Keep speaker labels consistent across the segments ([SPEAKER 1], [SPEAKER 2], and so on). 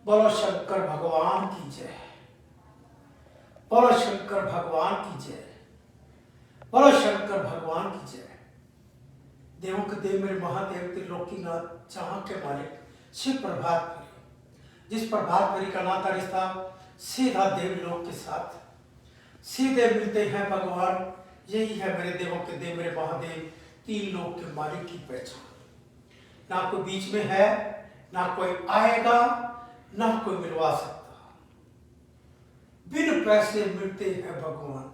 [SPEAKER 1] बोलो शंकर भगवान की जय। बोलो शंकर भगवान की जय। बोलो शंकर भगवान की जय। देवों के देव मेरे महादेव त्रिलोकीनाथ जहां के मालिक शिव प्रभात फेरी, जिस प्रभात फेरी का नाता रिश्ता सीधा देवलोक के साथ सीधे मिलते हैं भगवान। यही है मेरे देवों के देव मेरे महादेव तीन लोक के मालिक की पहचान। ना कोई बीच में है, ना कोई आएगा, ना कोई मिलवा सकता। बिन पैसे मिलते हैं भगवान,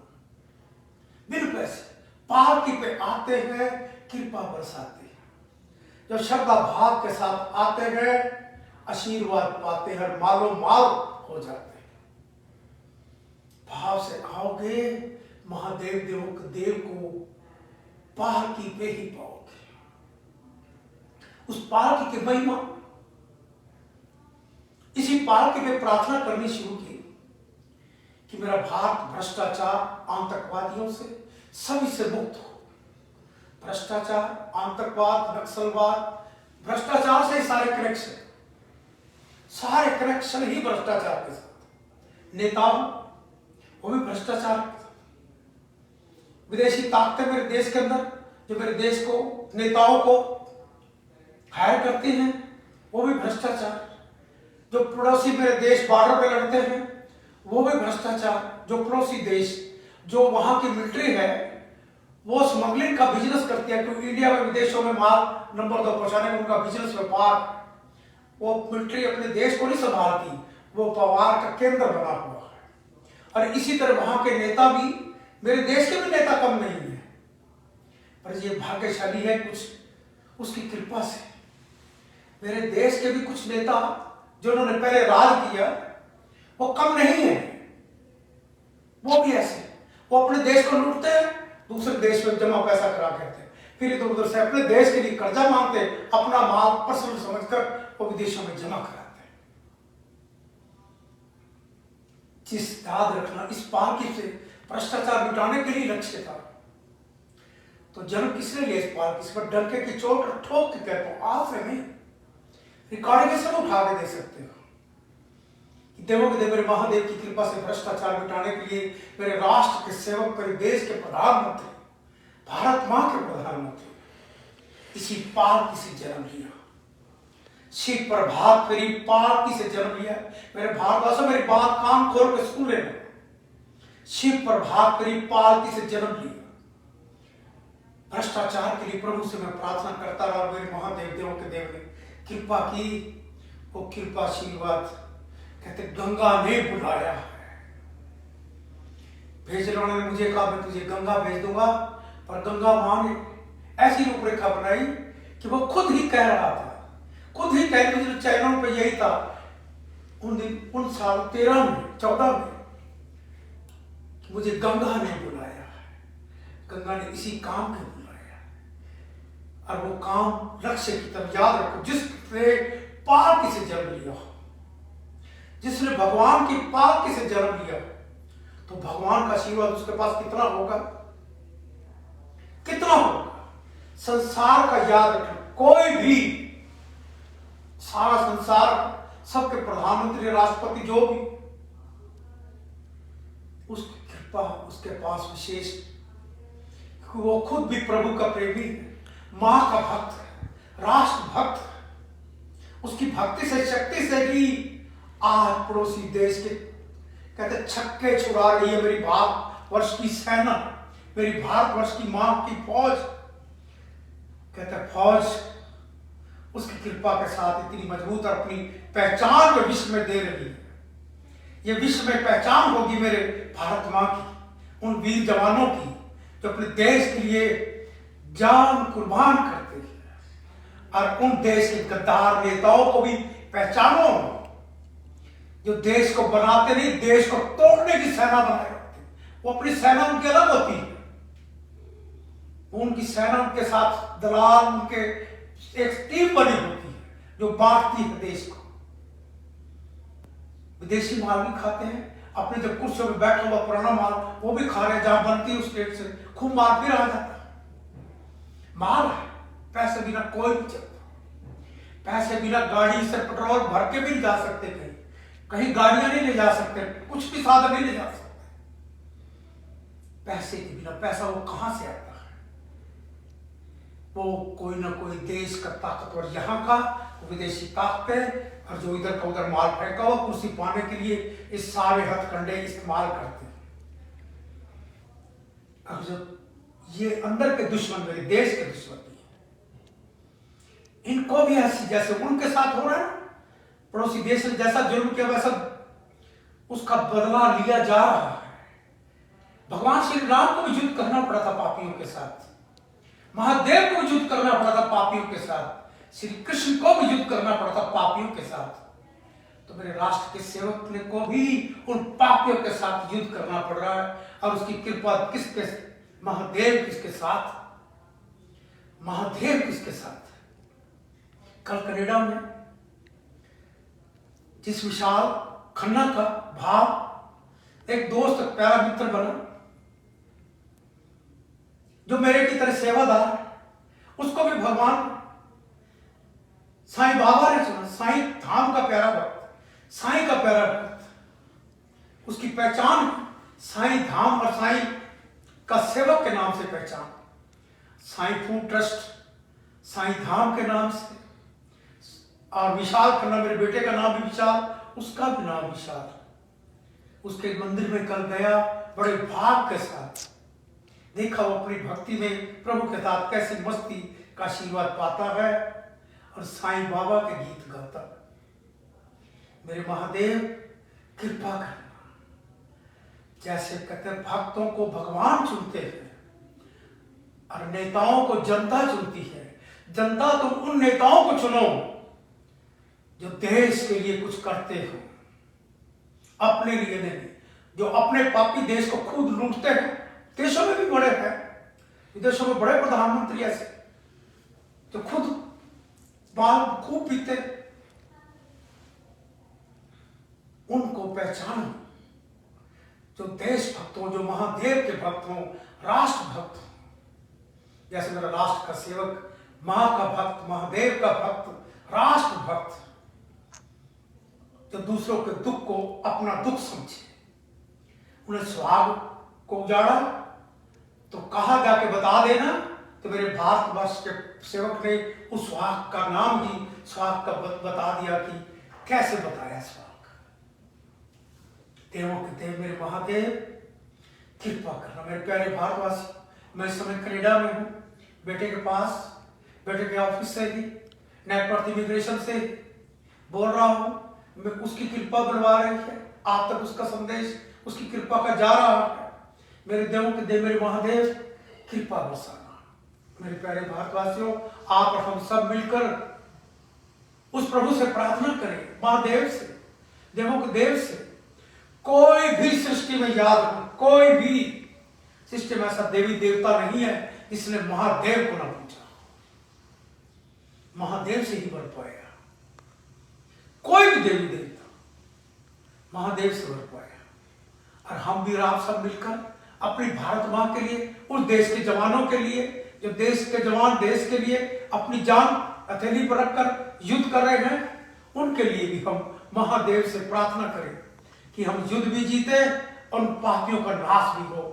[SPEAKER 1] बिन पैसे पालकी पे आते हैं, कृपा बरसाते हैं। जब श्रद्धा भाव के साथ आते हैं, आशीर्वाद पाते हैं, मालो माल हो जाते हैं। भाव से आओगे महादेव देवों के देव को पालकी पे ही पाओगे। उस पालकी की महिमा, इसी पालकी पे प्रार्थना करनी शुरू की कि मेरा भारत भ्रष्टाचार आतंकवादियों से सभी से मुक्त हो। भ्रष्टाचार, आतंकवाद, नक्सलवाद, भ्रष्टाचार से सारे कनेक्शन ही भ्रष्टाचार के साथ। नेता वो भी भ्रष्टाचार के साथ। विदेशी ताकतें मेरे देश के अंदर जो मेरे देश को, नेताओं को हायर करती हैं, वो भी भ्रष्टाचार। जो पड़ोसी मेरे देश बॉर्डर पे लड़ते हैं, वो भी भ्रष्टाचार। जो पड़ोसी देश, जो वहां की मिलिट्री है, वो स्मगलिंग का बिजनेस करती है, क्योंकि इंडिया में विदेशों में माल नंबर 2 पहुंचाने में उनका बिजनेस व्यापार। वो मिलिट्री अपने देश को नहीं संभालती, वो पवार का केंद्र बना हुआ है। और इसी तरह वहां के नेता भी, मेरे देश के भी नेता कम नहीं है, पर ये भाग्यशाली है कुछ उसकी कृपा से। मेरे देश के भी कुछ नेता जिन्होंने पहले राज किया, वो कम नहीं है। वो भी ऐसे, वो अपने देश को लूटते हैं, दूसरे देश में जमा पैसा करा करते हैं, फिर इधर उधर से अपने देश के लिए कर्जा मांगते, अपना माल पर्सनल समझकर वो विदेशों में जमा कराते हैं। जिस याद रखना, इस पालकी से भ्रष्टाचार मिटाने के लिए लक्ष्य था, तो जन्म किसने लिया इस पालकी से? डंके की चोट और ठोक के कहता हूं, आज से नहीं, रिकॉर्डिंग सब उठा के दे सकते हो। देवों के देव मेरे महादेव की कृपा से भ्रष्टाचार मिटाने के लिए मेरे राष्ट्र के सेवक, मेरे देश के प्रधानमंत्री, भारत मां के प्रधानमंत्री, इसी पालकी से जन्म लिया। शिव प्रभात फेरी पालकी से जन्म लिया। मेरे भारतवासियों, मेरी बात कान खोल के सुन लेना। शिव प्रभात फेरी पालकी से जन्म लिया। भ्रष्टाचार के लिए प्रभु से मैं प्रार्थना करता रहा। मेरे महादेव देवों के देव ने कृपा की। वो कृपा आशीर्वाद कहते गंगा ने बुलाया है। भेजने वाले ने मुझे कहा मैं तुझे गंगा भेज दूंगा, पर गंगा मां ने ऐसी रूपरेखा बनाई कि वो खुद ही कह रहा था, खुद ही कह रही थी। चैनल पे यही था उन दिन, उन साल 13 में 14 में, मुझे गंगा ने बुलाया है। गंगा ने इसी काम के बुलाया, और वो काम लक्ष्य की तरफ। याद रखो, जिसने पालकी से जन्म लिया, जिसने भगवान की पालकी से जन्म लिया, तो भगवान का आशीर्वाद उसके पास कितना होगा, कितना होगा। संसार का याद रखना, कोई भी, सारा संसार, सबके प्रधानमंत्री, राष्ट्रपति, जो भी, उसकी कृपा उसके पास विशेष, क्योंकि वो खुद भी प्रभु का प्रेमी है, मां का भक्त है, राष्ट्र भक्त है। उसकी भक्ति से, शक्ति से ही आज पड़ोसी देश के कहते छक्के छुड़ा रही है मेरी भारतवर्ष की सेना, मेरी भारतवर्ष की मां की फौज। कहते फौज उसकी कृपा के साथ इतनी मजबूत और अपनी पहचान में विश्व में दे रही है। ये विश्व में पहचान होगी मेरे भारत मां की, उन वीर जवानों की जो अपने देश के लिए जान कुर्बान करते हैं। और उन देश के गद्दार नेताओं को भी पहचानो, जो देश को बनाते नहीं, देश को तोड़ने की सेना बनाए रखते। वो अपनी सेना उनकी अलग होती है, उनकी सेना उनके साथ दलाल, उनके एक टीम बनी होती है जो बांटती है देश को। विदेशी माल भी खाते हैं, अपने जब कुर्सियों में बैठा हुआ पुराना माल वो भी खा रहे हैं, जहां बनती है उस स्टेट से खूब माल फिर आ जाता है। माल है, पैसे बिना कोई नहीं चलता। पैसे बिना गाड़ी से पेट्रोल भर के भी जा सकते कहीं, कहीं गाड़ियां नहीं ले जा सकते, कुछ भी साधन नहीं ले जा सकते। पैसे के बिना, पैसा वो कहां से आता है? वो कोई ना कोई देश का ताकतवर, यहाँ का विदेशी ताकतें, और जो इधर का उधर माल फेंका हुआ कुर्सी पाने के लिए इस सारे हथकंडे इस्तेमाल करते हैं। अब जब ये अंदर के दुश्मन, मेरे देश के दुश्मन भी है, इनको भी ऐसी जैसे उनके साथ हो रहा है, पड़ोसी देश ने जैसा जुर्म किया वैसा उसका बदला लिया जा रहा है। भगवान श्री राम को भी युद्ध करना पड़ा था पापियों के साथ, महादेव को युद्ध करना पड़ा था पापियों के साथ, श्री कृष्ण को भी युद्ध करना पड़ा था पापियों के साथ। तो मेरे राष्ट्र के सेवक ने को भी उन पापियों के साथ युद्ध करना पड़ रहा है। और उसकी कृपा किसके, महादेव किसके साथ, महादेव किसके साथ। कल कनाडा में जिस विशाल खन्ना का भाव एक दोस्त, प्यारा मित्र बना, जो मेरे की तरह सेवादार, उसको भी भगवान साईं बाबा ने चुना। साईं धाम का प्यारा भक्त, साईं का प्यारा भक्त, उसकी पहचान साईं धाम और साईं का सेवक के नाम से पहचान, साईं फूड ट्रस्ट, साईं धाम के नाम से। और विशाल खन्ना, मेरे बेटे का नाम भी विशाल, उसका भी नाम विशाल। उसके मंदिर में कल गया, बड़े भाव के साथ देखा वो अपनी भक्ति में प्रभु के साथ कैसी मस्ती का आशीर्वाद पाता है और साईं बाबा के गीत गाता है। मेरे महादेव कृपा करना, जैसे कहते भक्तों को भगवान चुनते हैं और नेताओं को जनता चुनती है। जनता, तुम उन नेताओं को चुनो जो देश के लिए कुछ करते हो, अपने लिए नहीं, जो अपने पापी देश को खुद लूटते हैं। देशों में भी बड़े हैं, विदेशों में बड़े प्रधानमंत्री ऐसे जो खुद बाल खूब पीते, उनको पहचानो जो देशभक्त हो, जो महादेव के भक्त हो, राष्ट्र भक्त हो। जैसे मेरा राष्ट्र का सेवक, मां का भक्त, महादेव का भक्त, राष्ट्र भक्त, जो दूसरों के दुख को अपना दुख समझे। उन्हें सुहाग को उजाड़ा तो कहा जाके बता देना, तो मेरे भारतवर्ष के सेवक ने उस सुहाग का नाम ही सुहाग का बता दिया कि कैसे बताया सुहाग। देवों के देव मेरे महादेव कृपा करना। मेरे प्यारे भारतवासी, मैं इस समय कनाडा में हूँ, बेटे के पास, बेटे के ऑफिस से ही, नेटवर्क इमिग्रेशन से बोल रहा हूँ। मैं उसकी कृपा बनवा रही है, आप तक उसका संदेश उसकी कृपा का जा रहा है। मेरे देवों के देव मेरे महादेव कृपा बरसाना। मेरे प्यारे भारतवासियों, आप और हम सब मिलकर उस प्रभु से प्रार्थना करें, महादेव से, देवों के देव से। कोई भी सृष्टि में याद हो, कोई भी सृष्टि में ऐसा देवी देवता नहीं है जिसने महादेव को ना पूछा। महादेव से ही बढ़ पाएगा। कोई भी देवी देवता महादेव से बढ़ पाएगा। और हम भी आप सब मिलकर अपनी भारत मां के लिए, उस देश के जवानों के लिए, जो देश के जवान देश के लिए अपनी जान हथेली पर रखकर युद्ध कर रहे हैं, उनके लिए भी हम महादेव से प्रार्थना करें कि हम युद्ध भी जीते और उन पापियों का नाश भी हो।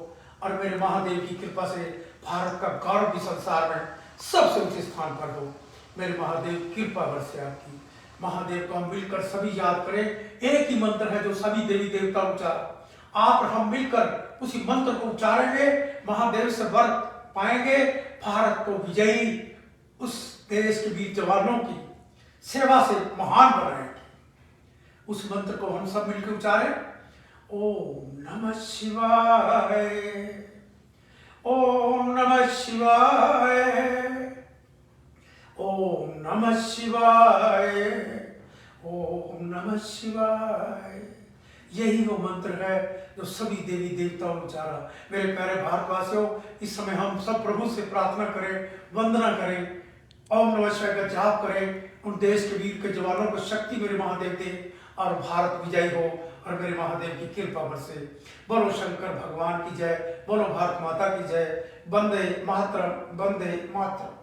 [SPEAKER 1] और मेरे महादेव की कृपा से भारत का गौरव भी संसार में सबसे ऊंचे स्थान पर हो। मेरे महादेव कृपा बरसे आपकी। महादेव को हम मिलकर सभी याद करें। एक ही मंत्र है जो सभी देवी देवता उच्चार, आप और हम मिलकर उसी मंत्र को उच्चारेंगे, महादेव से वर पाएंगे, भारत को विजयी, उस देश के वीर जवानों की सेवा से महान बनाएंगे। उस मंत्र को हम सब मिलकर उच्चारें। ओम नमः शिवाय, ओम नमः शिवाय, ओम नमः शिवाय, ओम नमः शिवाय। यही वो मंत्र है जो सभी देवी देवताओं ने उच्चारा। मेरे प्यारे भारतवासियों, इस समय हम सब प्रभु से प्रार्थना करें, वंदना करें, ओम नमः शिवाय का जाप करें। उन देश के वीर के जवानों को शक्ति मेरे महादेव दे और भारत विजयी हो और मेरे महादेव की कृपा बरसे। बोलो शंकर भगवान की जय, बोलो भारत माता की जय। वंदे मातरम, वंदे मातरम।